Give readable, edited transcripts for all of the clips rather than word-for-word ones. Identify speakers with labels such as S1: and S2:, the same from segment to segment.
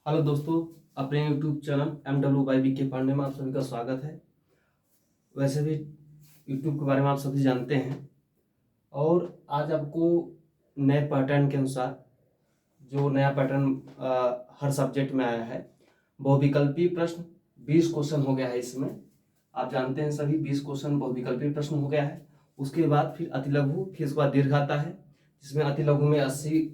S1: Hello दोस्तों, अपने YouTube channel MWYBK Pandey में आप सभी का स्वागत है। वैसे भी यूट्यूब के बारे में आप सभी जानते हैं और आज आपको नए पैटर्न के अनुसार जो नया पैटर्न हर सब्जेक्ट में आया है, बहुविकल्पी प्रश्न 20 क्वेश्चन हो गया है। इसमें आप जानते हैं सभी 20 क्वेश्चन बहुविकल्पी प्रश्न हो गया है। उसके बाद फिर अतिलघु, फिर उसके बाद दीर्घ आता है, जिसमें अतिलघु में 80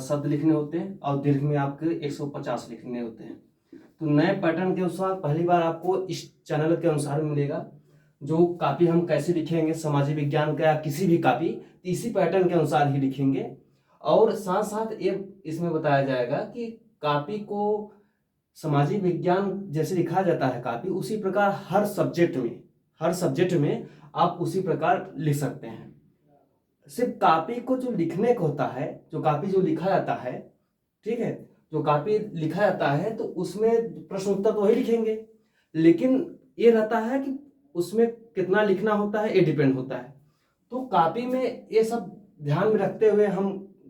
S1: शब्द लिखने होते हैं और दीर्घ में आपके 150 लिखने होते हैं। तो नए पैटर्न के अनुसार पहली बार आपको इस चैनल के अनुसार मिलेगा जो कॉपी हम कैसे लिखेंगे, सामाजिक विज्ञान का या किसी भी कॉपी, इसी पैटर्न के अनुसार ही लिखेंगे। और साथ साथ ये इसमें बताया जाएगा कि कॉपी को सामाजिक विज्ञान जैसे लिखा जाता है कॉपी, उसी प्रकार हर सब्जेक्ट में आप उसी प्रकार लिख सकते हैं। सिर्फ कॉपी को जो लिखने को होता है, जो कॉपी जो लिखा जाता है, ठीक है, जो कॉपी लिखा जाता है तो उसमें प्रश्न उत्तर तो वही लिखेंगे, लेकिन ये रहता है कि उसमें कितना लिखना होता है, ये डिपेंड होता है। तो कॉपी में ये सब ध्यान में रखते हुए हम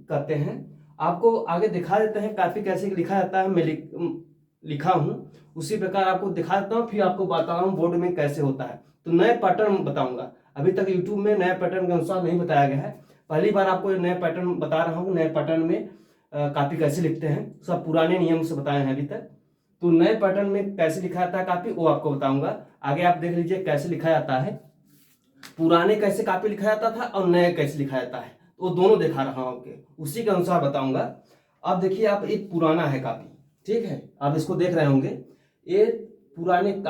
S1: करते हैं। आपको आगे दिखा देते हैं कॉपी कैसे लिखा जाता है। मैं लिखा हूँ उसी प्रकार आपको दिखा देता हूँ, फिर आपको बता रहा हूँ बोर्ड में कैसे होता है। तो नए पैटर्न बताऊंगा, अभी तक यूट्यूब में नए पैटर्न के अनुसार नहीं बताया गया है। पहली बार आपको नए पैटर्न बता रहा हूँ। नए पैटर्न में कॉपी कैसे लिखते हैं, सब पुराने नियम से बताए हैं अभी तक। तो नए पैटर्न में कैसे लिखा जाता है कॉपी, वो आपको बताऊंगा। आगे आप देख लीजिए कैसे लिखा जाता है, पुराने कैसे कॉपी लिखा जाता था और नए कैसे लिखा जाता है, तो वो दोनों दिखा रहा हूँ आपके, उसी के अनुसार बताऊंगा। अब देखिए, आप एक पुराना है कॉपी, ठीक है, आप इसको देख रहे होंगे। ये पुराने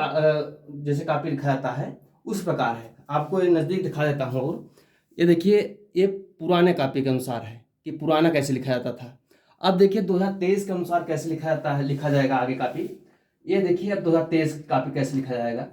S1: जैसे कॉपी लिखा जाता है उस प्रकार है। आपको ये नज़दीक दिखा देता हूँ। और ये देखिए, ये पुराने कॉपी के अनुसार है कि पुराना कैसे लिखा जाता था। अब देखिए 2023 के अनुसार कैसे लिखा जाता है, लिखा जाएगा आगे कॉपी। ये देखिए अब 2023 कॉपी कैसे लिखा जाएगा।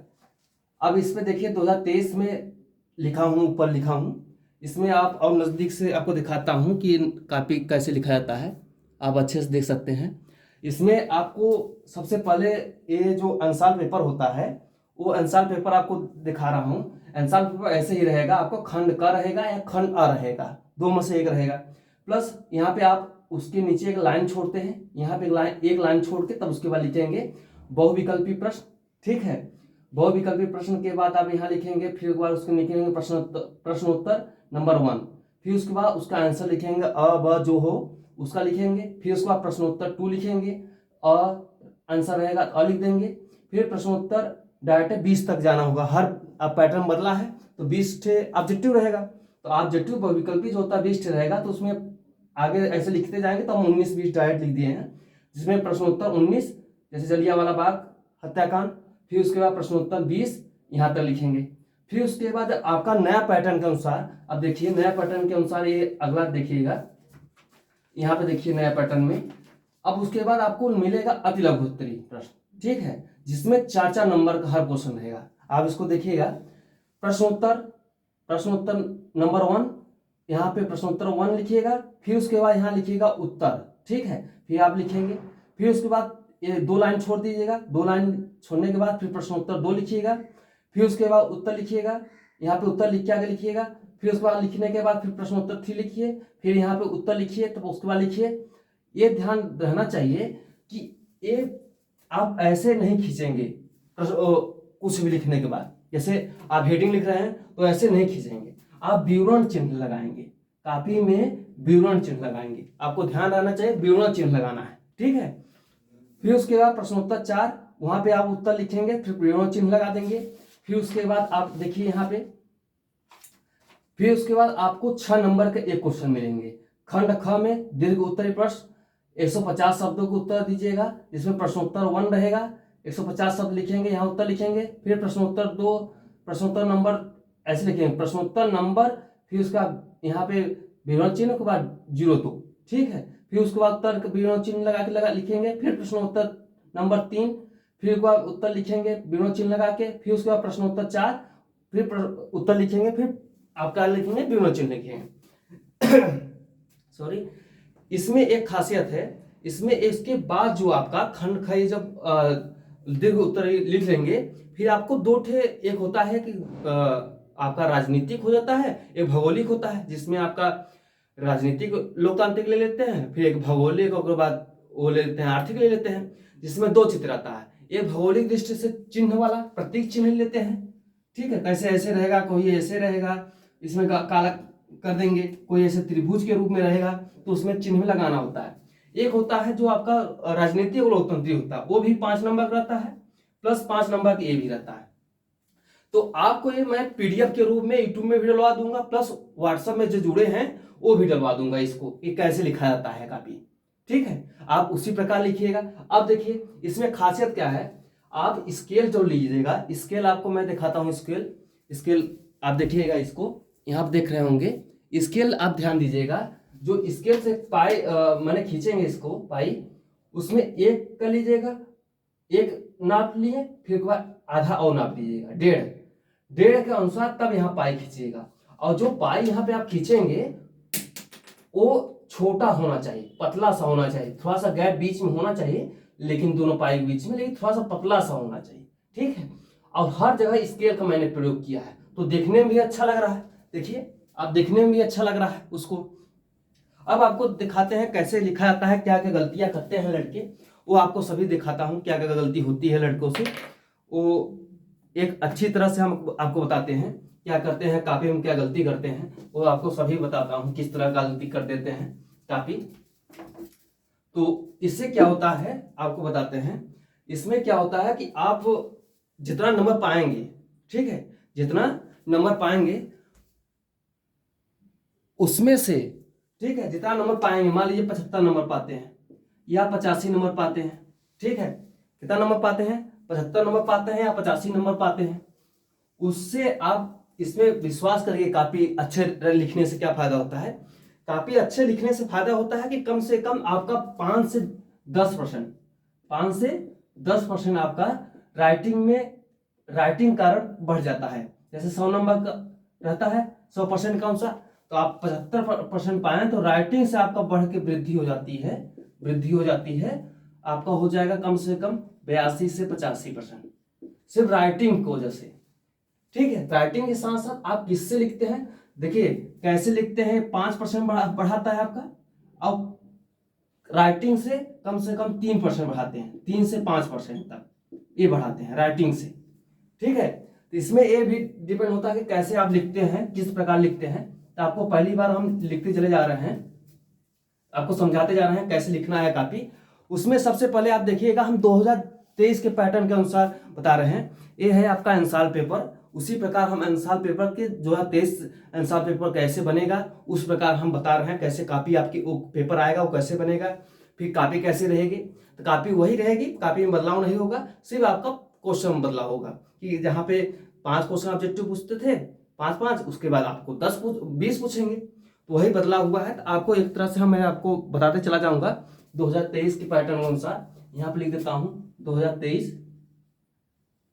S1: अब इसमें देखिए 2023 में लिखा हूँ, ऊपर लिखा हूँ। इसमें आप और नज़दीक से आपको दिखाता हूँ कि कॉपी कैसे लिखा जाता है, आप अच्छे से देख सकते हैं। इसमें आपको सबसे पहले ये जो अंसाल पेपर होता है, वो अंसाल पेपर आपको दिखा रहा हूँ। अंसाल पेपर ऐसे ही रहेगा, आपको खंड क रहेगा या खंड अ रहेगा, दो में से एक रहेगा। प्लस यहाँ पे आप उसके नीचे एक लाइन छोड़ते हैं, यहाँ पे एक लाइन छोड़ के तब उसके बाद लिखेंगे बहुविकल्पी प्रश्न, ठीक है। बहुविकल्पी प्रश्न के बाद आप यहाँ लिखेंगे, फिर एक बार उसके लिखेंगे प्रश्नोत्तर नंबर 1, फिर उसके बाद उसका आंसर लिखेंगे अ ब जो हो उसका लिखेंगे, फिर उसके बाद प्रश्नोत्तर 2 लिखेंगे, अ आंसर रहेगा अ लिख देंगे, फिर प्रश्नोत्तर डायरेक्ट 20 तक जाना होगा। हर अब पैटर्न बदला है तो 20 ठे ऑब्जेक्टिव रहेगा, तो ऑब्जेक्टिव बहुविकल्पी जो होता है 20 ठे रहेगा। तो उसमें आगे ऐसे लिखते जाएंगे तो हम 19-20 डायरेक्ट लिख दिए हैं, जिसमें प्रश्नोत्तर 19 जैसे जलियांवाला बाग हत्याकांड, फिर उसके बाद प्रश्नोत्तर 20 यहाँ तक लिखेंगे। फिर उसके बाद आपका नया पैटर्न के अनुसार, अब देखिए नया पैटर्न के अनुसार ये अगला देखिएगा, यहाँ पे देखिए नया पैटर्न में। अब उसके बाद आपको मिलेगा अति लघु उत्तरीय प्रश्न, ठीक है, जिसमें 4-4 नंबर का हर क्वेश्चन रहेगा। आप इसको देखिएगा, प्रश्नोत्तर प्रश्नोत्तर नंबर 1, यहाँ पे प्रश्नोत्तर 1 लिखिएगा, फिर उसके बाद यहाँ लिखिएगा उत्तर, ठीक है, फिर आप लिखेंगे। फिर उसके बाद ये 2 लाइन छोड़ दीजिएगा, 2 लाइन छोड़ने के बाद फिर प्रश्नोत्तर 2 लिखिएगा, फिर उसके बाद उत्तर लिखिएगा, यहाँ पे उत्तर लिख के आगे लिखिएगा, फिर उसके बाद लिखने के बाद फिर प्रश्नोत्तर 3 लिखिए, फिर यहाँ पे उत्तर लिखिए, तो उसके बाद लिखिए। ये ध्यान रहना चाहिए कि ये आप ऐसे नहीं खींचेंगे कुछ भी लिखने के बाद। जैसे आप हेडिंग लिख रहे हैं तो ऐसे नहीं खींचेंगे, आप विवरण चिन्ह लगाएंगे, कॉपी में विवरण चिन्ह लगाएंगे। आपको ध्यान रहना चाहिए, विवरण चिन्ह लगाना है, ठीक है। फिर उसके बाद प्रश्नोत्तर 4, वहां पे आप उत्तर लिखेंगे, फिर विवरण चिन्ह लगा देंगे। फिर उसके बाद आप देखिए यहाँ पे, फिर उसके बाद आपको 6 नंबर के एक क्वेश्चन मिलेंगे। खंड ख में दीर्घ उत्तरीय प्रश्न, 150 शब्दों को उत्तर दीजिएगा, जिसमें प्रश्नोत्तर 1 रहेगा, 150 शब्द लिखेंगे, यहाँ उत्तर लिखेंगे। फिर प्रश्नोत्तर 2, प्रश्नोत्तर नंबर ऐसे लिखेंगे, प्रश्नोत्तर नंबर, फिर उसका यहाँ पे विवरण चिन्ह के बाद 02, ठीक है। फिर उसके बाद उत्तर विवरण चिन्ह लगा लिखेंगे, फिर प्रश्नोत्तर नंबर 3, फिर उसके बाद उत्तर लिखेंगे विवरण चिन्ह लगा के, फिर उसके बाद प्रश्नोत्तर 4, फिर उत्तर लिखेंगे, फिर आपका लिखेंगे विवरण चिन्ह लिखेंगे। सॉरी, इसमें एक खासियत है, इसमें इसके बाद जो आपका खंड ख जब दीर्घ उत्तर लिख लेंगे, फिर आपको 2 ठे, एक होता है कि आपका राजनीतिक हो जाता है, एक भौगोलिक होता है, जिसमें आपका राजनीतिक लोकतांत्रिक ले लेते हैं, फिर एक भौगोलिक, और बाद वो ले लेते हैं, आर्थिक ले लेते हैं, जिसमें 2 चित्र आता है। एक भौगोलिक दृष्टि से चिन्ह वाला प्रतीक चिन्ह लेते हैं, ठीक है, कैसे ऐसे रहेगा, कोई ऐसे रहेगा, इसमें काला कर देंगे, कोई ऐसे त्रिभुज के रूप में रहेगा तो उसमें चिन्ह लगाना होता है। एक होता है जो आपका राजनीतिक और लोकतंत्री होता है, वो भी 5 नंबर का रहता है, प्लस 5 नंबर का ये भी रहता है। तो आपको ये मैं पीडीएफ के रूप में यूट्यूब में भी डलवा दूंगा, प्लस व्हाट्सएप में जो जुड़े हैं वो भी डलवा दूंगा इसको, ये कैसे लिखा जाता है कापी, ठीक है, आप उसी प्रकार लिखिएगा। अब देखिए इसमें खासियत क्या है, आप स्केल जो लीजिएगा, स्केल आपको मैं दिखाता हूँ, स्केल आप देखिएगा, इसको यहाँ आप देख रहे होंगे, स्केल आप ध्यान दीजिएगा, जो स्केल से पाई मैंने खींचेंगे इसको पाई, उसमें एक कर लीजिएगा, एक नाप लिए, फिर के बाद आधा और नाप लीजिएगा, डेढ़ के अनुसार तब यहाँ पाई खींचिएगा। और जो पाई यहाँ पे आप खींचेंगे वो छोटा होना चाहिए, पतला सा होना चाहिए, थोड़ा सा गैप बीच में होना चाहिए, लेकिन दोनों पाई के बीच में, लेकिन थोड़ा सा पतला सा होना चाहिए, ठीक है। और हर जगह स्केल का मैंने प्रयोग किया है, तो देखने में भी अच्छा लग रहा है, देखिए आप देखने में भी अच्छा लग रहा है उसको। अब आपको दिखाते हैं कैसे लिखा जाता है, क्या क्या गलतियां करते हैं लड़के, वो आपको सभी दिखाता हूं, क्या क्या गलती होती है लड़कों से, वो एक अच्छी तरह से हम आपको बताते हैं क्या करते हैं, कापी में क्या गलती करते हैं, वो आपको सभी बताता हूं किस तरह गलती कर देते हैं कापी। तो इससे क्या होता है आपको बताते हैं, इसमें क्या होता है कि आप जितना नंबर पाएंगे, ठीक है, जितना नंबर पाएंगे उसमें से, ठीक है, जितना नंबर पाएंगे, मान लीजिए 75 नंबर पाते हैं या 85 नंबर पाते हैं, ठीक है, कितना नंबर पाते हैं, 75 नंबर पाते हैं या 85 नंबर पाते हैं, उससे आप इसमें विश्वास करके काफी अच्छे लिखने से क्या फायदा होता है, काफी अच्छे लिखने से फायदा होता है कि कम से कम आपका 5 से 10% आपका राइटिंग कारण बढ़ जाता है। जैसे 100 नंबर का रहता है, 100% कौन सा, तो आप 75% पाए तो राइटिंग से आपका बढ़ के वृद्धि हो जाती है, आपका हो जाएगा कम से कम 82 से 85%, सिर्फ राइटिंग की वजह से, ठीक है। राइटिंग के साथ साथ आप किससे लिखते हैं, देखिए कैसे लिखते हैं, 5% बढ़ाता है आपका, और राइटिंग से कम 3% बढ़ाते हैं, 3 से 5% तक ये बढ़ाते हैं राइटिंग से, ठीक है। तो इसमें ये भी डिपेंड होता है कि कैसे आप लिखते हैं, किस प्रकार लिखते हैं। तो आपको पहली बार हम लिखते चले जा रहे हैं, आपको समझाते जा रहे हैं कैसे लिखना है कापी। उसमें सबसे पहले आप देखिएगा, हम 2023 के पैटर्न के अनुसार बता रहे हैं, ये है आपका एंसाल पेपर, उसी प्रकार हम एंसाल पेपर के 2023 एंसाल पेपर कैसे बनेगा उस प्रकार हम बता रहे हैं, कैसे कापी आपकी वो पेपर आएगा वो कैसे बनेगा, फिर कापी कैसे रहेगी, तो कापी वही रहेगी, कापी में बदलाव नहीं होगा, सिर्फ आपका क्वेश्चन में बदलाव होगा, कि जहाँ पे 5 क्वेश्चन ऑब्जेक्टिव पूछते थे 5-5, उसके बाद आपको 20 पूछेंगे, तो वही बदलाव हुआ है। तो आपको एक तरह से मैं आपको बताते चला जाऊंगा 2023 के पैटर्न के अनुसार, यहाँ पे लिख देता हूं 2023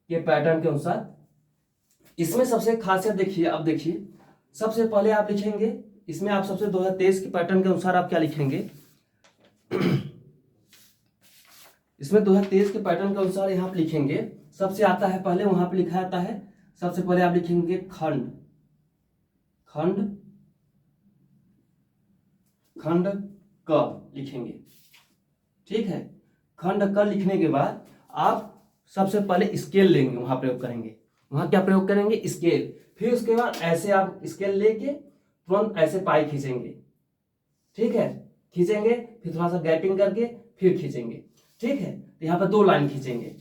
S1: के पैटर्न के अनुसार। इसमें सबसे खासियत देखिए, अब देखिए सबसे पहले आप लिखेंगे, इसमें आप सबसे 2023 के पैटर्न के अनुसार आप क्या लिखेंगे, इसमें 2023 के पैटर्न के अनुसार यहाँ पे लिखेंगे, सबसे आता है पहले वहां पे लिखा जाता है, सबसे पहले आप लिखेंगे खंड क लिखेंगे, ठीक है। खंड क लिखने के बाद आप सबसे पहले स्केल लेंगे, वहां प्रयोग करेंगे, वहां क्या प्रयोग करेंगे, स्केल, फिर उसके बाद ऐसे आप स्केल लेके तुरंत ऐसे पाई खींचेंगे, ठीक है, खींचेंगे, फिर थोड़ा सा गैपिंग करके फिर खींचेंगे, ठीक है। तो यहाँ पर 2 लाइन खींचेंगे,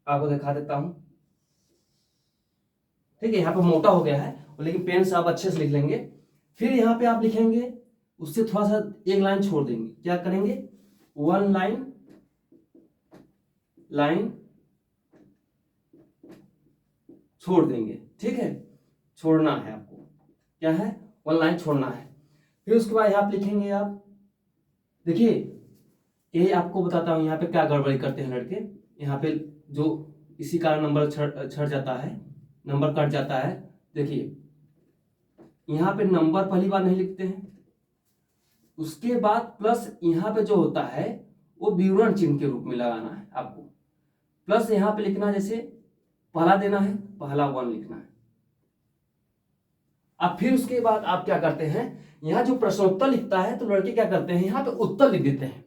S1: आपको दिखा देता हूं, ठीक है, यहाँ पे मोटा हो गया है, लेकिन पेन से आप अच्छे से लिख लेंगे। फिर यहाँ पे आप लिखेंगे, उससे थोड़ा सा 1 लाइन छोड़ देंगे, क्या करेंगे, 1 लाइन छोड़ देंगे, ठीक है, छोड़ना है आपको, क्या है, 1 लाइन छोड़ना है। फिर उसके बाद यहाँ पे लिखेंगे आप, देखिए ये आपको बताता हूं यहाँ पे क्या गड़बड़ी करते हैं लड़के, यहाँ पे जो इसी कारण नंबर छड़ जाता है, नंबर कट जाता है। देखिए यहाँ पे नंबर पहली बार नहीं लिखते हैं, उसके बाद प्लस यहाँ पे जो होता है वो विवरण चिन्ह के रूप में लगाना है आपको, प्लस यहाँ पे लिखना, जैसे पहला देना है, पहला 1 लिखना है, अब फिर उसके बाद आप क्या करते हैं, यहाँ जो प्रश्नोत्तर लिखता है तो लड़के क्या करते हैं, यहाँ पे उत्तर लिख देते हैं।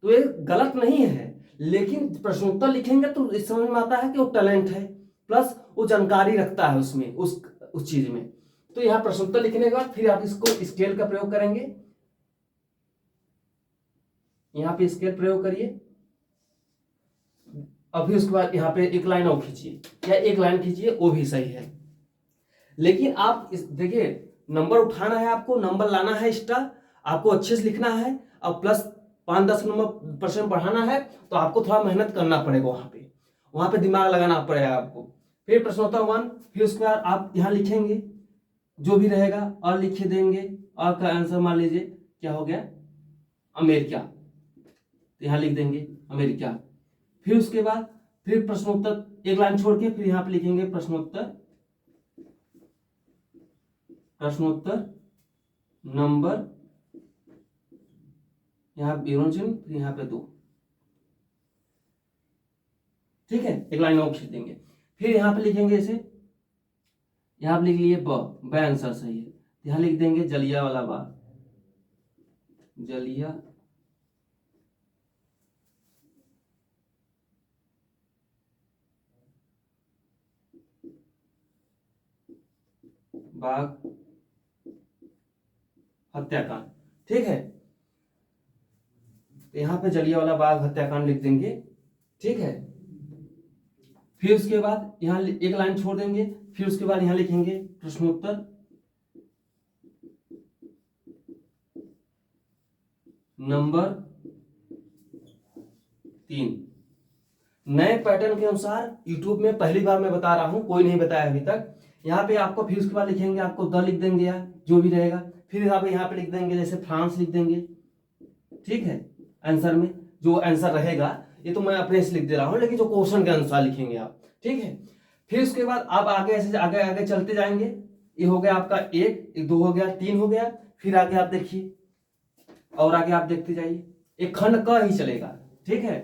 S1: तो ये गलत नहीं है, लेकिन प्रश्नोत्तर लिखेंगे तो इस समझ में आता है कि वो टैलेंट है, प्लस वो जानकारी रखता है उसमें, उस चीज में। तो यहाँ प्रश्नोत्तर लिखने के बाद फिर आप इसको स्केल का प्रयोग करेंगे, यहाँ पे स्केल प्रयोग करिए। अभी उसके बाद यहाँ पे एक लाइन और खींचिए, या एक लाइन खींचिए, वो भी सही है। लेकिन आप देखिए, नंबर उठाना है आपको, नंबर लाना है एक्स्ट्रा, आपको अच्छे से लिखना है, और प्लस 5-10 नंबर % बढ़ाना है, तो आपको थोड़ा मेहनत करना पड़ेगा, वहां पे दिमाग लगाना पड़ेगा आपको। फिर प्रश्नोत्तर 1, फिर उसके बाद आप यहाँ लिखेंगे जो भी रहेगा, और लिख देंगे, और का आंसर मान लीजिए क्या हो गया, अमेरिका, तो यहाँ लिख देंगे अमेरिका। फिर उसके बाद फिर प्रश्नोत्तर एक लाइन छोड़ के फिर यहाँ पे लिखेंगे प्रश्नोत्तर नंबर, यहाँ विरोचन, फिर यहाँ पे 2, ठीक है, एक लाइन और खींच देंगे। फिर यहाँ पे लिखेंगे इसे, यहाँ पे लिख लिए ब आंसर सही है, यहाँ लिख देंगे जलियांवाला बाग, जलिया बाग हत्याकांड, ठीक है, तो यहाँ पे जलियांवाला बाग हत्याकांड लिख देंगे, ठीक है। फिर उसके बाद यहाँ एक लाइन छोड़ देंगे, फिर उसके बाद यहाँ लिखेंगे प्रश्नोत्तर नंबर 3। नए पैटर्न के अनुसार यूट्यूब में पहली बार मैं बता रहा हूं, कोई नहीं बताया अभी तक। यहाँ पे आपको फिर उसके बाद लिखेंगे, आपको द लिख देंगे या जो भी रहेगा, फिर यहाँ पे लिख देंगे जैसे फ्रांस लिख देंगे, ठीक है। आंसर में जो आंसर रहेगा, ये तो मैं अपने से लिख दे रहा हूं, लेकिन जो क्वेश्चन के अनुसार लिखेंगे आप, ठीक है। फिर उसके बाद आप आगे ऐसे आगे आगे चलते जाएंगे, ये हो गया आपका 1, 2 हो गया, 3 हो गया, फिर आगे आप देखिए, और आगे आप देखते जाइए, एक खंड क ही चलेगा, ठीक है।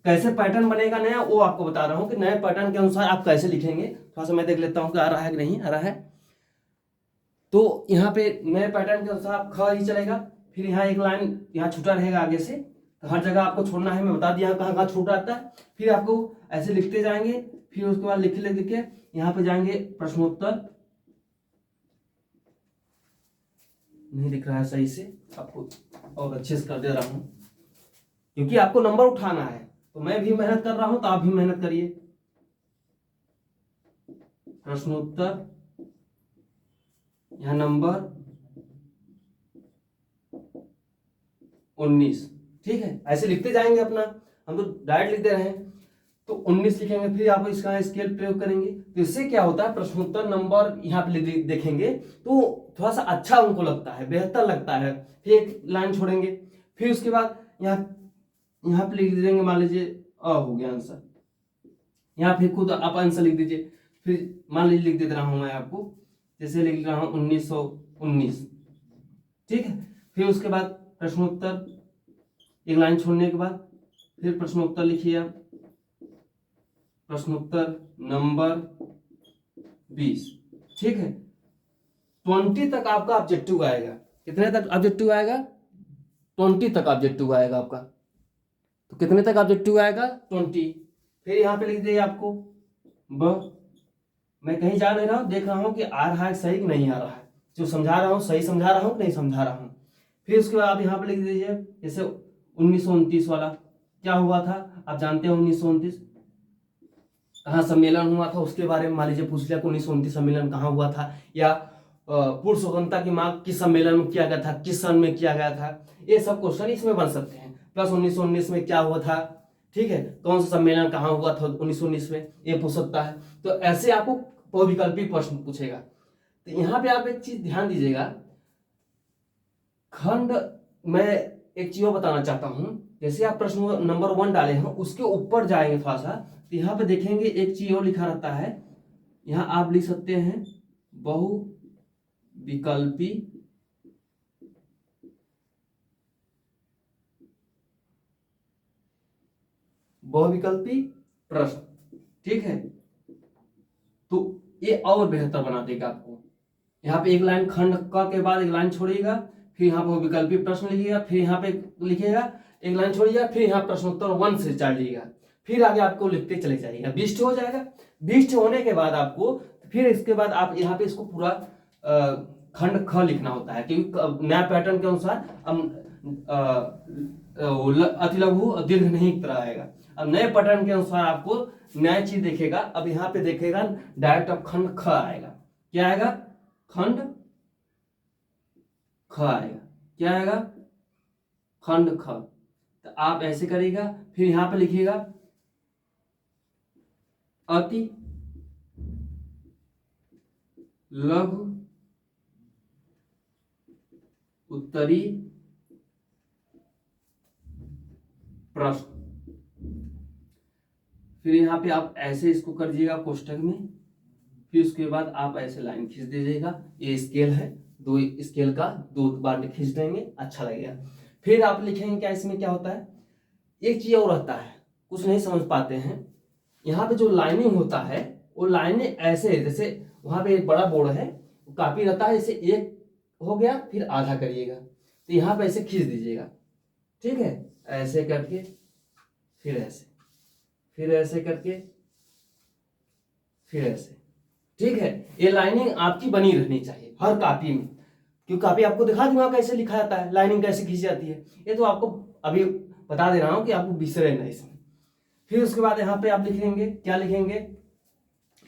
S1: कैसे पैटर्न बनेगा नया, वो आपको बता रहा हूं कि नए पैटर्न के अनुसार आप कैसे लिखेंगे। थोड़ा सा मैं देख लेता हूं कि आ रहा है कि नहीं आ रहा है। तो यहाँ पे नए पैटर्न के अनुसार ख ही चलेगा, फिर यहाँ एक लाइन यहाँ छूटा रहेगा आगे से, तो हर जगह आपको छोड़ना है, मैं बता दिया कहाँ कहाँ छूट आता है। फिर आपको ऐसे लिखते जाएंगे, फिर उसके बाद लिख के यहाँ पे जाएंगे प्रश्नोत्तर, नहीं दिख रहा है सही से आपको, और अच्छे से कर दे रहा हूं, क्योंकि आपको नंबर उठाना है, तो मैं भी मेहनत कर रहा हूं, तो आप भी मेहनत करिए। प्रश्नोत्तर यहां नंबर 19, ठीक है। ऐसे लिखते जाएंगे अपना, हम तो डायरेक्ट लिख दे रहे हैं, तो 19 लिखेंगे, फिर आप इसका स्केल प्रयोग करेंगे, तो इससे क्या होता है, प्रश्नोत्तर नंबर यहाँ पे देखेंगे तो थोड़ा सा अच्छा उनको लगता है, बेहतर लगता है। फिर एक लाइन छोड़ेंगे, फिर उसके बाद यहाँ पे लिख देंगे, मान लीजिए हो गया आंसर, यहाँ फिर खुद आप आंसर लिख दीजिए। फिर मान लीजिए लिख दे रहा हूं मैं आपको, जैसे लिख रहा हूं 1919, ठीक है। फिर उसके बाद प्रश्नोत्तर एक लाइन छोड़ने के बाद फिर प्रश्नोत्तर लिखिए आप, प्रश्नोत्तर नंबर 20, ठीक है। 20 तक आपका ऑब्जेक्टिव आएगा, कितने तक ऑब्जेक्टिव आएगा, 20 तक ऑब्जेक्टिव आएगा आपका। तो कितने तक ऑब्जेक्टिव आएगा, 20। फिर यहाँ पे लिख दीजिए आपको ब, मैं कहीं जा नहीं रहा हूँ, देख रहा हूँ कि आ रहा है सही कि नहीं आ रहा है, जो समझा रहा हूँ सही समझा रहा हूँ कि नहीं समझा रहा हूँ। फिर उसके बाद आप यहाँ पे लिख दीजिए, जैसे 1929 वाला क्या हुआ था, आप जानते हैं 1929 कहाँ सम्मेलन हुआ था, उसके बारे में मान लीजिए पूछ लिया कि 1929 सम्मेलन कहाँ हुआ था, या पूर्व स्वतंत्रता की मांग किस सम्मेलन में किया गया था, किस सन में किया गया था, ये सब क्वेश्चन इसमें बन सकते हैं। प्लस 1919 में क्या हुआ था, ठीक है, कौन सा सम्मेलन कहाँ हुआ था 1919 में, ये पूछ सकता है। तो ऐसे आपको बहुविकल्पी प्रश्न पूछेगा। तो यहाँ पे आप एक चीज ध्यान दीजिएगा, खंड मैं एक चीज बताना चाहता हूं, जैसे आप प्रश्न नंबर 1 डाले हैं, उसके ऊपर जाएंगे थोड़ा सा, तो यहाँ पे देखेंगे एक चीज और लिखा रहता है, यहाँ आप लिख सकते हैं बहुविकल्पी प्रश्न, ठीक है। तो ये और बेहतर बना देगा आपको, यहाँ पे एक लाइन खंड क के बाद एक लाइन छोड़िएगा, फिर यहाँ पे विकल्पी प्रश्न लिखिएगा, फिर यहाँ पे लिखिएगा एक लाइन छोड़िएगा, फिर यहाँ प्रश्नोत्तर 1 से स्टार्ट लीजिएगा, फिर आगे आपको लिखते चले जाइएगा। 20 हो जाएगा। 20 होने के बाद आपको फिर इसके बाद आप यहाँ पे इसको पूरा खंड ख लिखना होता है, क्योंकि नया पैटर्न के अनुसार अति लघु और दीर्घ नहीं तरह आएगा। अब नए पैटर्न के अनुसार आपको नया चीज देखेगा। अब यहाँ पे देखेगा डायरेक्ट अब खंड ख आएगा। क्या आएगा? खंड ख आएगा। क्या आएगा? खंड ख। तो आप ऐसे करिएगा, फिर यहाँ पे लिखिएगा अति लघु उत्तरी प्रश्न। फिर यहाँ पे आप ऐसे इसको कर दीजिएगा कोष्ठक में, फिर उसके बाद आप ऐसे लाइन खींच दीजिएगा। ये स्केल है, 2 स्केल का 2 बार खींच देंगे, अच्छा लगेगा। फिर आप लिखेंगे क्या, इसमें क्या होता है, एक चीज और रहता है, कुछ नहीं समझ पाते हैं। यहाँ पे जो लाइनिंग होता है वो लाइनें ऐसे, जैसे वहां पे एक बड़ा बोर्ड है, कापी रहता है, जैसे एक हो गया फिर आधा करिएगा, तो यहाँ पे ऐसे खींच दीजिएगा। ठीक है, ऐसे करके फिर ऐसे, फिर ऐसे करके फिर ऐसे। ठीक है, ये लाइनिंग आपकी बनी रहनी चाहिए हर कॉपी में, क्योंकि कॉपी आपको दिखा दूंगा कैसे लिखा जाता है, लाइनिंग कैसे खींची जाती है। ये तो आपको अभी बता दे रहा हूं कि आपको बिसरे नहीं इसमें। फिर उसके बाद यहाँ पे आप लिखेंगे, क्या लिखेंगे,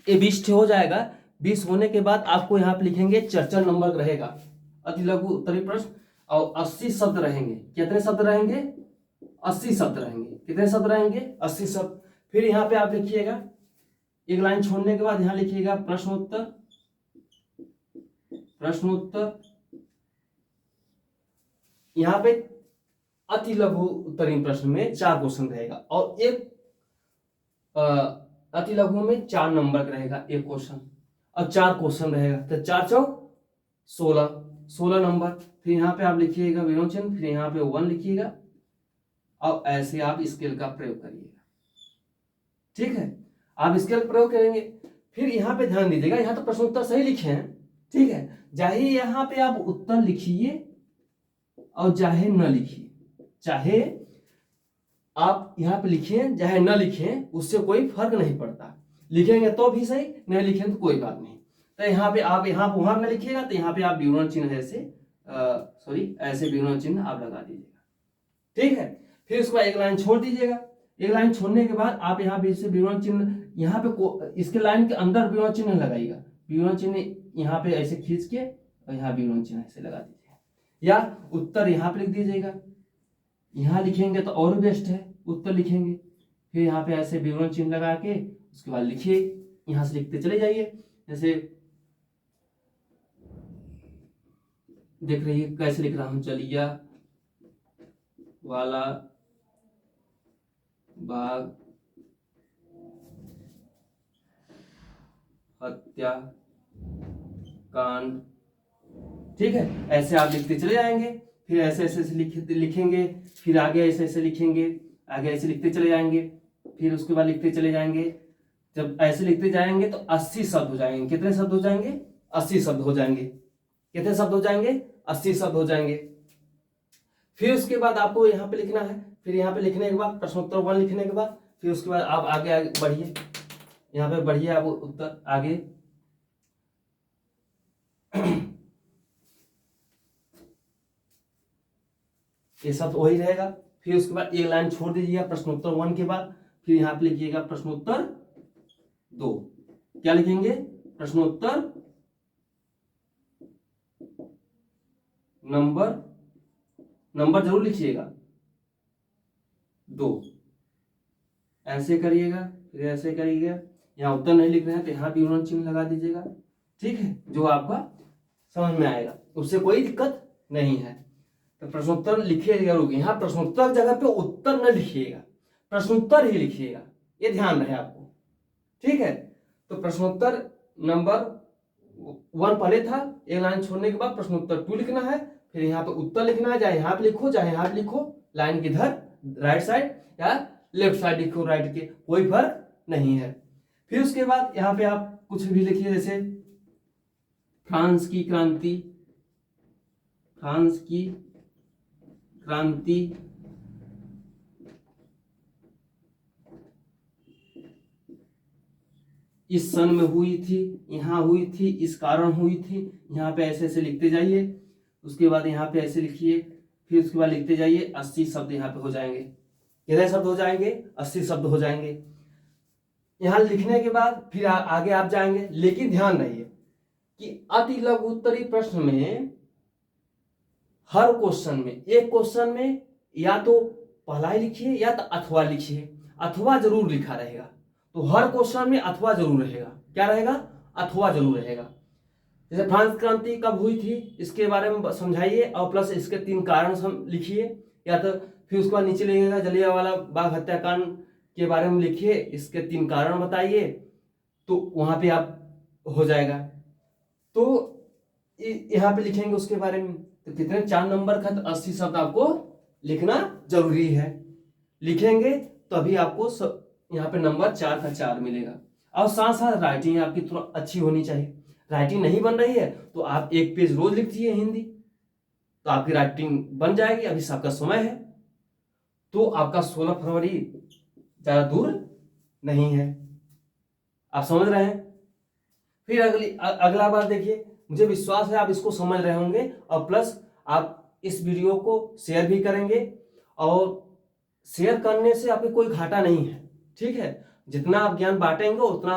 S1: ये 20 हो जाएगा। 20 होने के बाद आपको यहाँ पे लिखेंगे चर्चल नंबर रहेगा, अति लघु उत्तरी प्रश्न, और 80 शब्द रहेंगे। कितने शब्द रहेंगे? 80 शब्द रहेंगे। कितने शब्द रहेंगे? 80 शब्द। फिर यहाँ पे आप लिखिएगा, एक लाइन छोड़ने के बाद यहाँ लिखिएगा प्रश्नोत्तर। प्रश्नोत्तर यहाँ पे अति लघु उत्तरीय प्रश्न में 4 क्वेश्चन रहेगा, और एक अति लघु में 4 नंबर का रहेगा एक क्वेश्चन, और 4 क्वेश्चन रहेगा, तो 4 चौक 16 नंबर। फिर यहाँ पे आप लिखिएगा विलोचन, फिर यहाँ पे 1 लिखिएगा, और ऐसे आप स्केल का प्रयोग करिएगा। ठीक है, आप स्केल प्रयोग करेंगे। फिर यहाँ पे ध्यान दीजिएगा, यहाँ तो प्रश्नोत्तर सही लिखे हैं, ठीक है, चाहे यहाँ पे आप उत्तर लिखिए और चाहे न लिखिए, चाहे आप यहाँ पे लिखिए चाहे न लिखें, उससे कोई फर्क नहीं पड़ता। लिखेंगे तो भी सही, नहीं लिखेंगे तो कोई बात नहीं। तो यहाँ पे आप यहाँ वहां न लिखिएगा, तो यहाँ पे आप विवरण चिन्ह ऐसे ऐसे विवरण चिन्ह आप लगा दीजिएगा। ठीक है, फिर उसके बाद एक लाइन छोड़ दीजिएगा। एक लाइन छोड़ने के बाद आप यहाँ पे विवरण चिन्ह, यहाँ पे इसके लाइन के अंदर विवरण चिन्ह लगाइएगा। विवरण चिन्ह यहाँ पे ऐसे खींच के और यहाँ विवरण चिन्ह ऐसे लगा दीजिएगा, या उत्तर यहाँ पे लिख दीजिएगा। यहाँ लिखेंगे तो और बेस्ट है, उत्तर लिखेंगे, फिर यहाँ पे ऐसे विवरण चिन्ह लगा के उसके बाद लिखिए, यहाँ से लिखते चले जाइए। जैसे देख रही है कैसे लिख रहा हूं, चलिया वाला बाग हत्या कांड। ठीक है, ऐसे आप लिखते चले जाएंगे, फिर ऐसे ऐसे लिखेंगे, फिर आगे ऐसे ऐसे लिखेंगे, आगे ऐसे लिखते चले जाएंगे, फिर उसके बाद लिखते चले जाएंगे। जब ऐसे लिखते जाएंगे तो 80 शब्द हो जाएंगे। कितने शब्द हो जाएंगे? 80 शब्द हो जाएंगे। कितने शब्द हो जाएंगे? 80 शब्द हो जाएंगे। फिर उसके बाद आपको यहाँ पे लिखना है, फिर यहाँ पे लिखने के बाद प्रश्नोत्तर 1 लिखने के बाद फिर उसके बाद आप आगे बढ़िए, यहाँ पे बढ़िए आप उत्तर आगे। ये सब वही रहेगा। फिर उसके बाद एक लाइन छोड़ दीजिएगा प्रश्नोत्तर 1 के बाद, फिर यहाँ पे लिखिएगा प्रश्नोत्तर 2। क्या लिखेंगे? प्रश्नोत्तर नंबर जरूर लिखिएगा 2। ऐसे करिएगा, फिर ऐसे करिएगा। यहाँ उत्तर नहीं लिख रहे हैं तो यहाँ विवरण चिन्ह लगा दीजिएगा। ठीक है, जो आपका समझ में आएगा, उससे कोई दिक्कत नहीं है। तो प्रश्नोत्तर लिखिएगा जरूर। यहाँ प्रश्नोत्तर जगह पे उत्तर न लिखिएगा, प्रश्नोत्तर ही लिखिएगा, ये ध्यान रहे आपको। ठीक है, तो प्रश्नोत्तर नंबर 1 पहले था, एक लाइन छोड़ने के बाद प्रश्नोत्तर 2 लिखना है, फिर यहाँ पे उत्तर लिखना है, चाहे यहाँ पे लिखो चाहे यहाँ पे लिखो, लाइन किधर, राइट साइड या लेफ्ट साइड लिखो, राइट के कोई फर्क नहीं है। फिर उसके बाद यहाँ पे आप कुछ भी लिखिए, जैसे फ्रांस की क्रांति, फ्रांस की क्रांति इस सन में हुई थी, यहाँ हुई थी, इस कारण हुई थी, यहाँ पे ऐसे ऐसे लिखते जाइए, उसके बाद यहाँ पे ऐसे लिखिए, फिर उसके बाद लिखते जाइए, 80 शब्द यहाँ पे हो जाएंगे। कितने शब्द हो जाएंगे? 80 शब्द हो जाएंगे। यहाँ लिखने के बाद फिर आगे आप जाएंगे, लेकिन ध्यान रहिए कि अति लघु उत्तरीय प्रश्न में हर क्वेश्चन में, एक क्वेश्चन में या तो पहला ही लिखिए या तो अथवा लिखिए, अथवा जरूर लिखा रहेगा। तो हर क्वेश्चन में अथवा जरूर रहेगा। क्या रहेगा? अथवा जरूर रहेगा। जैसे फ्रांस क्रांति कब हुई थी इसके बारे में समझाइए, और प्लस इसके 3 कारण लिखिए, या तो फिर उसके बाद नीचे लिखिएगा जलियांवाला बाग हत्याकांड के बारे में लिखिए, इसके 3 कारण बताइए, तो वहां पे आप हो जाएगा। तो यहाँ पे लिखेंगे उसके बारे में, तो कितने 4 नंबर का, तो 80 शब्द आपको लिखना जरूरी है। लिखेंगे तो अभी आपको यहाँ पे नंबर 4 का 4 मिलेगा। और साथ साथ राइटिंग आपकी थोड़ा अच्छी होनी चाहिए। राइटिंग नहीं बन रही है तो आप 1 पेज रोज लिख दीजिए हिंदी, तो आपकी राइटिंग बन जाएगी। अभी सबका समय है, तो आपका 16 फरवरी ज्यादा दूर नहीं है। आप समझ रहे हैं? फिर अगला बार देखिए, मुझे विश्वास है आप इसको समझ रहे होंगे, और प्लस आप इस वीडियो को शेयर भी करेंगे, और शेयर करने से आपको कोई घाटा नहीं है। ठीक है, जितना आप ज्ञान बांटेंगे उतना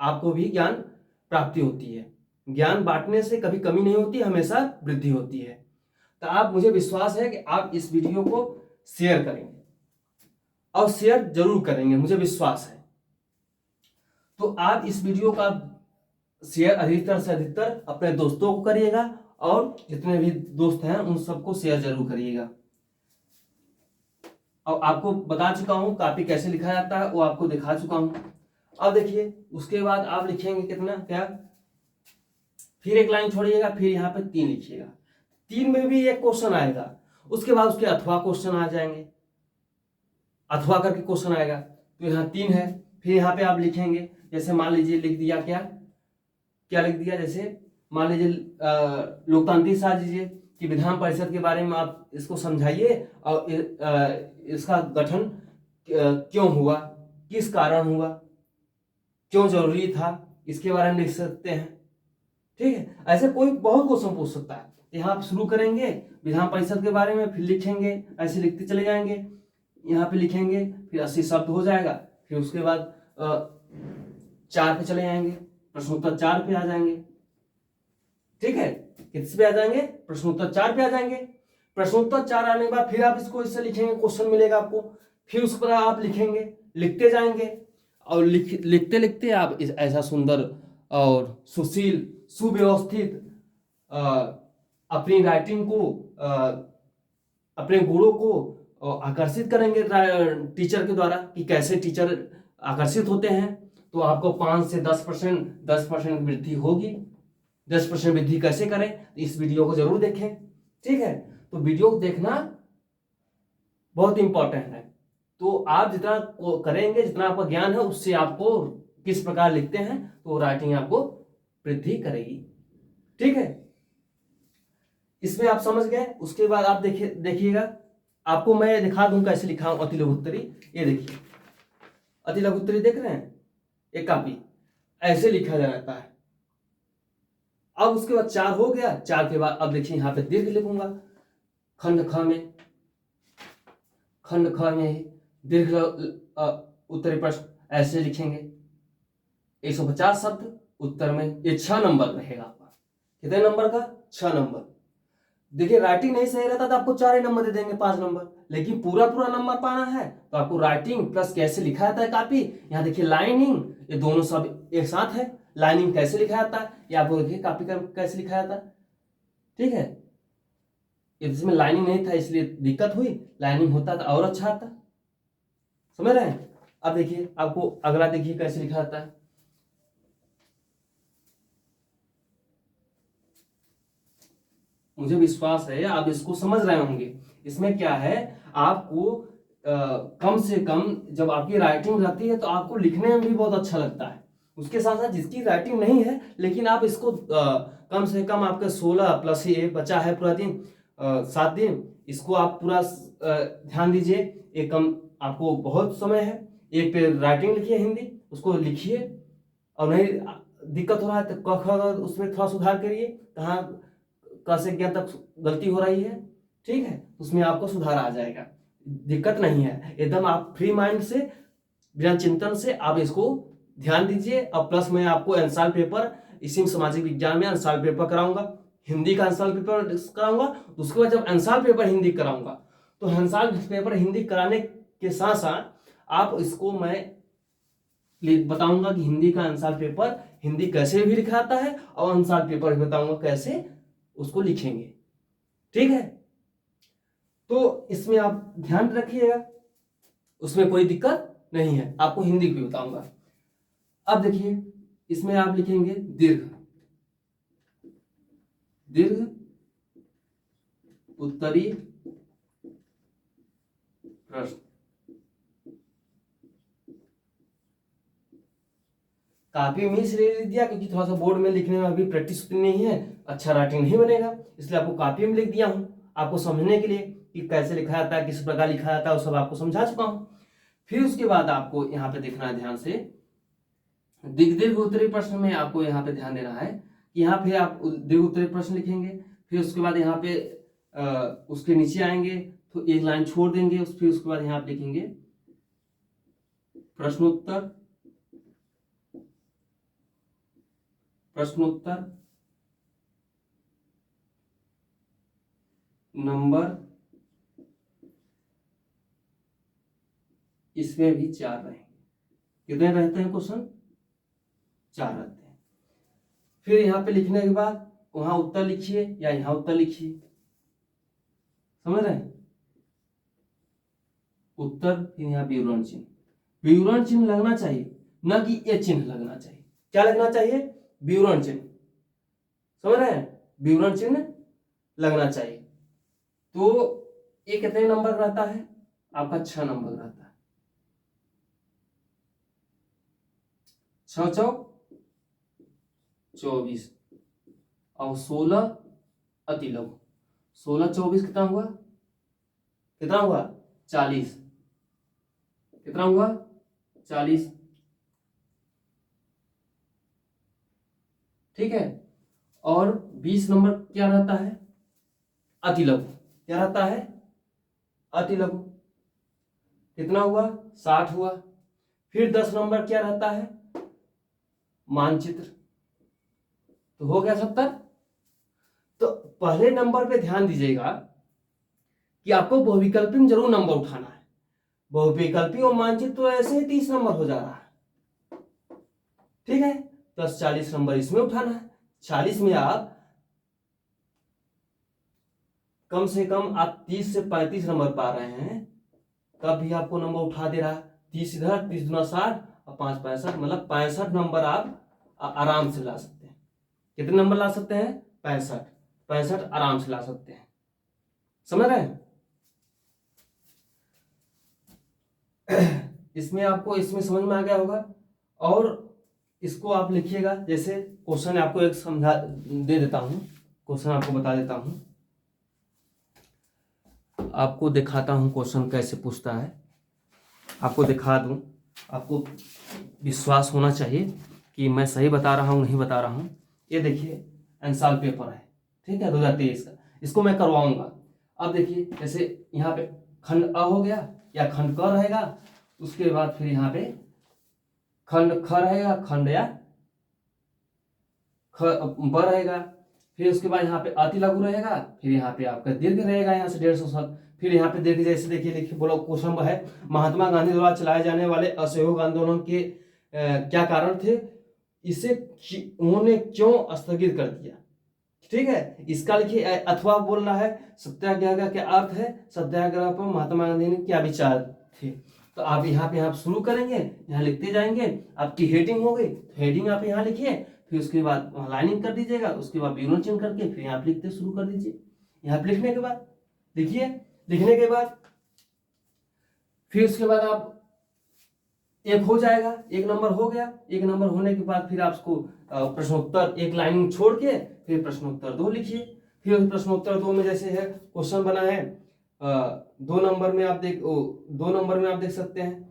S1: आपको भी ज्ञान प्राप्ति होती है। ज्ञान बांटने से कभी कमी नहीं होती, हमेशा वृद्धि होती है। तो आप, मुझे विश्वास है कि आप इस वीडियो को शेयर करेंगे, और शेयर जरूर करेंगे, मुझे विश्वास है। तो आप इस वीडियो का शेयर अधिकतर से अधिकतर अपने दोस्तों को करिएगा, और जितने भी दोस्त हैं उन सबको शेयर जरूर करिएगा। और आपको बता चुका हूं कॉपी कैसे लिखा जाता है, वो आपको दिखा चुका हूं। अब देखिए, उसके बाद आप लिखेंगे कितना, क्या, फिर 1 लाइन छोड़िएगा, फिर यहाँ पे 3 लिखिएगा। 3 में भी एक क्वेश्चन आएगा, उसके बाद उसके अथवा क्वेश्चन आ जाएंगे, अथवा करके क्वेश्चन आएगा। तो यहाँ 3 है, फिर यहाँ पे आप लिखेंगे, जैसे मान लीजिए लिख दिया, क्या क्या लिख दिया, जैसे मान लीजिए लोकतांत्रिक साज दीजिए कि विधान परिषद के बारे में आप इसको समझाइए, और इसका गठन क्यों हुआ, किस कारण हुआ, क्यों जरूरी था, इसके बारे में लिख सकते हैं। ठीक है, ऐसे कोई बहुत क्वेश्चन पूछ सकता है। यहाँ शुरू करेंगे विधान परिषद के बारे में, फिर लिखेंगे, ऐसे लिखते चले जाएंगे, यहाँ पे लिखेंगे, फिर 80 शब्द हो जाएगा। फिर उसके बाद 4 पे चले जाएंगे, प्रश्नोत्तर 4 पे आ जाएंगे। ठीक है, किस पे आ जाएंगे? प्रश्नोत्तर 4 पे आ जाएंगे। प्रश्नोत्तर 4 आने के बाद फिर आप इसको इससे लिखेंगे, क्वेश्चन मिलेगा आपको, फिर उस पर आप लिखेंगे, लिखते जाएंगे, और लिखते लिखते आप इस ऐसा सुंदर और सुशील सुव्यवस्थित अपनी राइटिंग को, अपने गुणों को आकर्षित करेंगे टीचर के द्वारा, कि कैसे टीचर आकर्षित होते हैं। तो आपको 5 से 10% वृद्धि होगी। 10% वृद्धि कैसे करें, तो इस वीडियो को जरूर देखें। ठीक है, तो वीडियो को देखना बहुत इंपॉर्टेंट है। तो आप जितना करेंगे, जितना आपका ज्ञान है, उससे आपको किस प्रकार लिखते हैं, तो राइटिंग आपको वृद्धि करेगी। ठीक है, इसमें आप समझ गए। उसके बाद आप देखिएगा, आपको मैं दिखा दूं कैसे लिखा हूं अति लघुत्तरी। ये देखिए, अति लघुत्तरी देख रहे हैं, एक कॉपी ऐसे लिखा जाता है। अब उसके बाद 4 हो गया। 4 के बाद अब देखिए यहाँ पे दीर्घ लिखूंगा, खंड ख में दीर्घ उत्तरी प्रश्न ऐसे लिखेंगे। 150 शब्द उत्तर में, ये 6 नंबर रहेगा आपका। कितने नंबर का? 6 नंबर। देखिए, राइटिंग नहीं सही रहता तो आपको 4 ही नंबर दे देंगे, 5 नंबर। लेकिन पूरा नंबर पाना है तो आपको राइटिंग प्लस कैसे लिखा जाता है कॉपी, यहाँ देखिए लाइनिंग, ये दोनों सब एक साथ है। लाइनिंग कैसे लिखा जाता है, ये आपको देखिए कॉपी कैसे लिखा जाता है। ठीक है, इसमें लाइनिंग नहीं था इसलिए दिक्कत हुई, लाइनिंग होता तो और अच्छा आता। समझ रहे हैं? अब देखिए, आपको अगला देखिए कैसे लिखा जाता है। मुझे विश्वास है आप इसको समझ रहे होंगे। इसमें क्या है, आपको कम से कम जब आपकी राइटिंग रहती है तो आपको लिखने में भी बहुत अच्छा लगता है। उसके साथ साथ जिसकी राइटिंग नहीं है लेकिन आप इसको कम से कम आपका 16 प्लस ये बचा है पूरा दिन 7 दिन, इसको आप पूरा ध्यान दीजिए। एक कम आपको बहुत समय है, एक पे राइटिंग लिखिए हिंदी, उसको लिखिए, और नहीं दिक्कत हो रहा है तो क ख उसमें थोड़ा सुधार करिए, कहाँ क से ज्ञ तक गलती हो रही है, ठीक है, उसमें आपको सुधार आ जाएगा, दिक्कत नहीं है। एकदम आप फ्री माइंड से बिना चिंतन से आप इसको ध्यान दीजिए। और प्लस मैं आपको आंसर पेपर इसी सामाजिक विज्ञान में आंसर पेपर कराऊंगा, हिंदी का आंसर पेपर कराऊंगा। उसके बाद जब आंसर पेपर हिंदी कराऊंगा तो आंसर पेपर हिंदी कराने के साथ साथ आप इसको मैं बताऊंगा कि हिंदी का आंसर पेपर हिंदी कैसे भी लिखाता है, और आंसर पेपर भी बताऊंगा कैसे उसको लिखेंगे, ठीक है। तो इसमें आप ध्यान रखिएगा, उसमें कोई दिक्कत नहीं है, आपको हिंदी भी बताऊंगा। अब देखिए इसमें आप लिखेंगे दीर्घ, दीर्घ उत्तरी प्रश्न। काफी में इसलिए लिख दिया क्योंकि थोड़ा सा बोर्ड में लिखने में अभी प्रैक्टिस उतनी नहीं है, अच्छा राइटिंग नहीं बनेगा, इसलिए आपको काफी में लिख दिया हूं, आपको समझने के लिए कि कैसे लिखा जाता है, किस प्रकार लिखा जाता है, वो सब आपको समझा चुका हूं। फिर उसके बाद आपको यहाँ पे देखना है ध्यान से, दीर्घ उत्तरी प्रश्न में आपको यहाँ पे ध्यान देना है कि यहाँ पे आप दीर्घ उत्तरी प्रश्न लिखेंगे, फिर उसके बाद यहाँ पे उसके नीचे आएंगे तो एक लाइन छोड़ देंगे, फिर उसके बाद यहाँ पे लिखेंगे प्रश्नोत्तर, प्रश्नोत्तर नंबर, इसमें भी 4 रहेंगे। कितने रहते हैं क्वेश्चन? 4 रहते हैं। फिर यहाँ पे लिखने के बाद वहां उत्तर लिखिए या यहाँ उत्तर लिखिए, समझ रहे हैं? उत्तर, फिर यहाँ विवरण चिन्ह, विवरण चिन्ह लगना चाहिए, न कि ये चिन्ह लगना चाहिए। क्या लगना चाहिए? विवरण चिन्ह, समझ रहे हैं? विवरण चिन्ह लगना चाहिए। तो ये कितने नंबर रहता है? आपका 6 नंबर रहता है। 6 चौक 24 और 16 अति लघु, 16 24 कितना हुआ? कितना हुआ? 40। कितना हुआ? 40, ठीक है। और 20 नंबर क्या रहता है? अति लघु। क्या रहता है? अति लघु। कितना हुआ? 60 हुआ। फिर 10 नंबर क्या रहता है? मानचित्र। तो हो गया 70। तो पहले नंबर पे ध्यान दीजिएगा कि आपको बहुविकल्पी में जरूर नंबर उठाना है। बहुविकल्पी और मानचित्र तो ऐसे ही 30 नंबर हो जा रहा है, ठीक है। तो 40 नंबर इसमें उठाना है। 40 में आप कम से कम आप 30 से 35 नंबर पा रहे हैं, तब भी आपको नंबर उठा दे रहा है। 30 इधर, 30 दूना 60 और 5 65, मतलब 65 नंबर आप आराम से ला सकते हैं। कितने नंबर ला सकते हैं? 65। 65 आराम से ला सकते हैं, समझ रहे हैं? इसमें आपको इसमें समझ में आ गया होगा। और इसको आप लिखिएगा, जैसे क्वेश्चन आपको एक समझा दे देता हूं, क्वेश्चन आपको बता देता हूं, आपको दिखाता हूं क्वेश्चन कैसे पूछता है, आपको दिखा दूं। आपको विश्वास होना चाहिए कि मैं सही बता रहा हूं नहीं बता रहा हूं। ये देखिए आंसर पेपर है, ठीक है, 2023 का, इसको मैं करवाऊंगा। अब देखिए जैसे यहाँ पे खंड अ हो गया या खंड क रहेगा, उसके बाद फिर यहाँ पे खंड ख रहेगा, खंड या ख ब रहेगा, फिर उसके बाद यहाँ पे अति लघु रहेगा, फिर यहाँ पे आपका दीर्घ रहेगा, यहाँ से 150 शब्द। फिर यहाँ पे देखिए जैसे देखिए लिखिए बोलो क्वेश्चन है, महात्मा गांधी द्वारा चलाए जाने वाले असहयोग आंदोलन के क्या कारण थे, इसे उन्होंने क्यों स्थगित कर दिया, ठीक है। इसका लिखिए। अथवा बोल रहा है सत्याग्रह का क्या अर्थ है, सत्याग्रह पर महात्मा गांधी ने क्या विचार थे। तो आप यहाँ पे आप शुरू करेंगे, यहाँ लिखते जाएंगे, आपकी हेडिंग हो गई, हेडिंग आप यहाँ लिखिए, फिर उसके बाद वहाँ लाइनिंग कर दीजिएगा, उसके बाद विवरण चिन्ह करके फिर यहाँ पे लिखते शुरू कर दीजिए। यहाँ पे लिखने के बाद लिखिए, लिखने के बाद फिर उसके बाद आप एक हो जाएगा, एक नंबर हो गया। एक नंबर होने के बाद फिर आपको प्रश्नोत्तर एक लाइन छोड़ के फिर प्रश्नोत्तर 2 लिखिए। फिर प्रश्नोत्तर 2 में जैसे है क्वेश्चन बना है 2 नंबर में आप 2 नंबर में आप देख सकते हैं,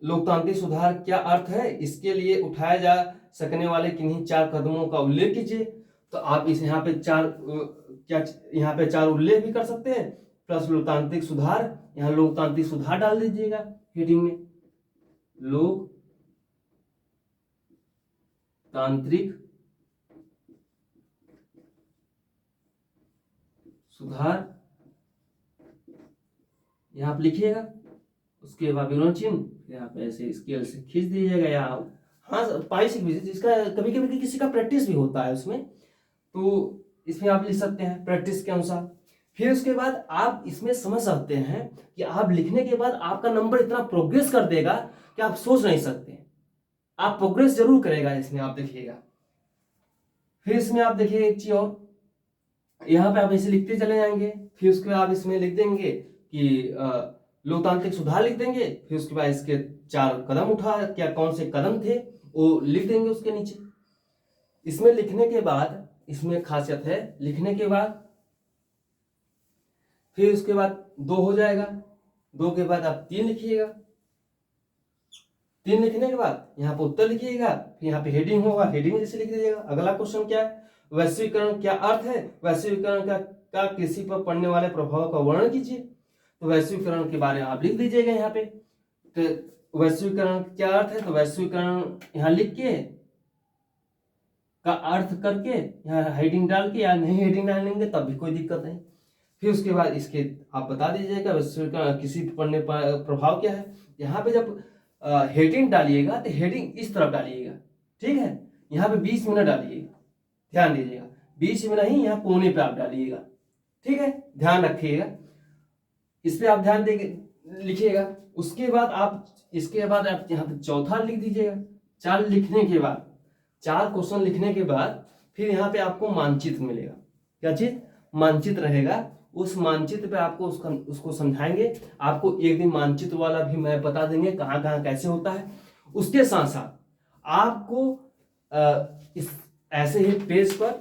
S1: लोकतांत्रिक सुधार क्या अर्थ है, इसके लिए उठाए जा सकने वाले किन्हीं 4 कदमों का उल्लेख कीजिए। तो आप इस यहाँ पे 4 उल्लेख भी कर सकते हैं, प्लस लोकतांत्रिक सुधार, यहाँ लोकतांत्रिक सुधार डाल दीजिएगा हेडिंग में, लोकतांत्रिक सुधार यहाँ पे लिखिएगा। उसके बाद विलोम चिन्ह यहाँ पे ऐसे स्केल से खींच दीजिएगा, या हाँ पाई से जिसका कभी कभी किसी का प्रैक्टिस भी होता है उसमें, तो इसमें आप लिख सकते हैं प्रैक्टिस के अनुसार। फिर उसके बाद आप इसमें समझ सकते हैं कि आप लिखने के बाद आपका नंबर इतना प्रोग्रेस कर देगा कि आप सोच नहीं सकते, आप प्रोग्रेस जरूर करेगा इसमें, आप देखिएगा। फिर इसमें आप देखिए एक चीज और, यहाँ पे आप ऐसे लिखते चले जाएंगे। फिर उसके बाद आप इसमें लिख देंगे कि लोकतांत्रिक सुधार लिख देंगे। फिर उसके बाद इसके 4 कदम उठा, क्या कौन से कदम थे वो लिख देंगे उसके नीचे। इसमें लिखने के बाद, इसमें खासियत है, लिखने के बाद फिर उसके बाद 2 हो जाएगा। 2 के बाद आप 3 लिखिएगा। 3 लिखने के बाद यहाँ पे उत्तर लिखिएगा। फिर यहाँ पे हेडिंग होगा, हेडिंग जैसे लिख दीजिएगा। अगला क्वेश्चन क्या है, वैश्वीकरण क्या अर्थ है, वैश्वीकरण का कृषि पर पड़ने वाले प्रभाव का वर्णन कीजिए। तो वैश्वीकरण के बारे में आप लिख दीजिएगा यहाँ पे। तो वैश्वीकरण क्या अर्थ है, तो वैश्वीकरण यहाँ लिख के का अर्थ करके यहाँ हेडिंग डाल के, या नहीं हेडिंग डालेंगे तब भी कोई दिक्कत नहीं। फिर उसके बाद इसके आप बता दीजिएगा वैश्वीकरण किसी पढ़ने पर प्रभाव क्या है। यहाँ पे जब हेडिंग डालिएगा तो हेडिंग इस तरफ डालिएगा, ठीक है। यहाँ पे 20 मिनट डालिएगा, ध्यान दीजिएगा, 20 में नहीं, यहाँ कोने पे आप डालिएगा, ठीक है, ध्यान रखिएगा। इस पे आप ध्यान दे लिखिएगा। उसके बाद आप इसके बाद आप यहाँ पे चौथा लिख दीजिएगा। 4 लिखने के बाद, 4 क्वेश्चन लिखने के बाद फिर यहाँ पे आपको मानचित्र मिलेगा। क्या चीज, मानचित्र रहेगा। उस मानचित्र पे आपको उसको समझाएंगे। आपको एक दिन मानचित्र वाला भी मैं बता देंगे कहाँ कहाँ कैसे होता है। उसके साथ साथ आपको इस ऐसे ही पेज पर,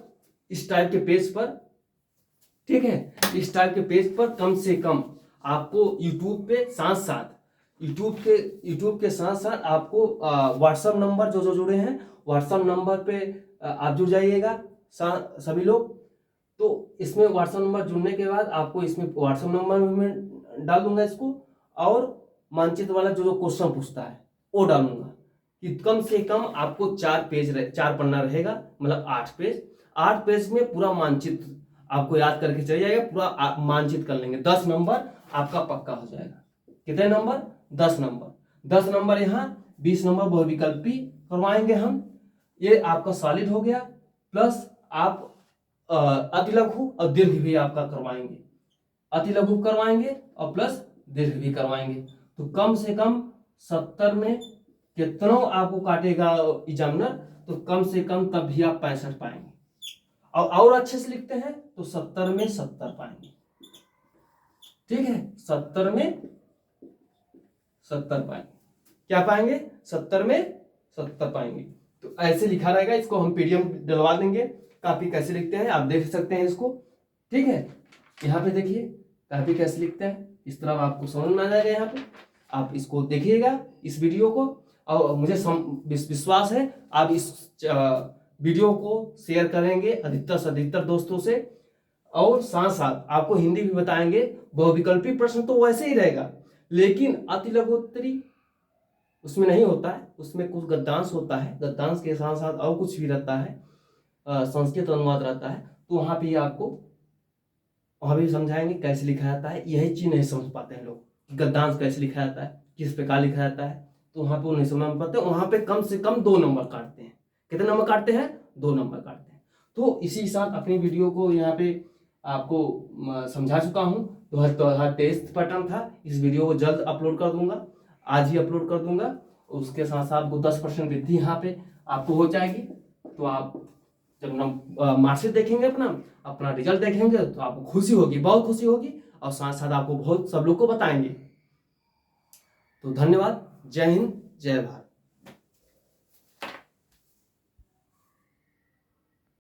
S1: इस टाइप के पेज पर, ठीक है, इस टाइप के पेज पर कम से कम आपको यूट्यूब पे साथ साथ यूट्यूब के साथ साथ आपको व्हाट्सएप नंबर जो जुड़े हैं, व्हाट्सएप नंबर पे आप जुड़ जाइएगा सभी लोग। तो इसमें व्हाट्सएप नंबर जुड़ने के बाद आपको इसमें व्हाट्सएप नंबर में डाल दूंगा इसको, और मानचित्र वाला जो क्वेश्चन पूछता है वो डालूंगा, कि कम से कम आपको 4 पन्ना रहेगा, मतलब 8 पेज में पूरा मानचित्र आपको याद करके चले जाएगा। पूरा मानचित्र कर लेंगे, 10 नंबर आपका पक्का हो जाएगा। कितने नंबर, 10 नंबर। 10 नंबर यहाँ, 20 नंबर बहुविकल्पी करवाएंगे हम। ये आपका सॉलिड हो गया, प्लस आप अति लघु और दीर्घ भी आपका करवाएंगे, अति लघु करवाएंगे और प्लस दीर्घ भी करवाएंगे। तो कम से कम 70 में कितना आपको काटेगा एग्जामिनर, तो कम से कम तब भी आप 65 पाएंगे। और अच्छे से लिखते हैं तो 70 में 70 पाएंगे, ठीक है, 70 में 70 पाएंगे। क्या पाएंगे, 70 में 70 पाएंगे। तो ऐसे लिखा रहेगा। इसको हम पीडीएफ डलवा देंगे, कापी कैसे लिखते हैं आप देख सकते हैं इसको, ठीक है। यहाँ पे देखिए कापी कैसे लिखते हैं, इस तरह आपको समझ में आ जाएगा। यहाँ पे आप इसको देखिएगा इस वीडियो को, और मुझे विश्वास है आप इस वीडियो को शेयर करेंगे अधिकतर से अधिकतर दोस्तों से, और साथ साथ आपको हिंदी भी बताएंगे। बहुविकल्पी प्रश्न तो वैसे ही रहेगा, लेकिन अति लघुत्तरी उसमें नहीं होता है, उसमें कुछ गद्यांश होता है, गद्यांश के साथ साथ और कुछ भी रहता है, संस्कृत अनुवाद रहता है। तो वहां पे आपको वहां भी समझाएंगे कैसे लिखा जाता है। यही चीज नहीं समझ पाते हैं लोग, गद्यांश कैसे लिखा जाता है, किस प्रकार लिखा जाता है, तो वहां पे वो नहीं समझ पाते। वहां पे कम से कम 2 नंबर काटते हैं। कितने नंबर काटते हैं, 2 नंबर काटते हैं। तो इसी साथ अपनी वीडियो को यहाँ पे आपको समझा चुका हूँ। 2023 पैटर्न था। इस वीडियो को जल्द अपलोड कर दूंगा, आज ही अपलोड कर दूंगा। उसके साथ साथ आपको 10% वृद्धि यहाँ पे आपको हो जाएगी। तो आप जब मार्कशीट देखेंगे, अपना रिजल्ट देखेंगे, तो आपको खुशी होगी, बहुत खुशी होगी। और साथ साथ आपको बहुत सब लोग को बताएंगे तो धन्यवाद। जय हिंद, जय भारत।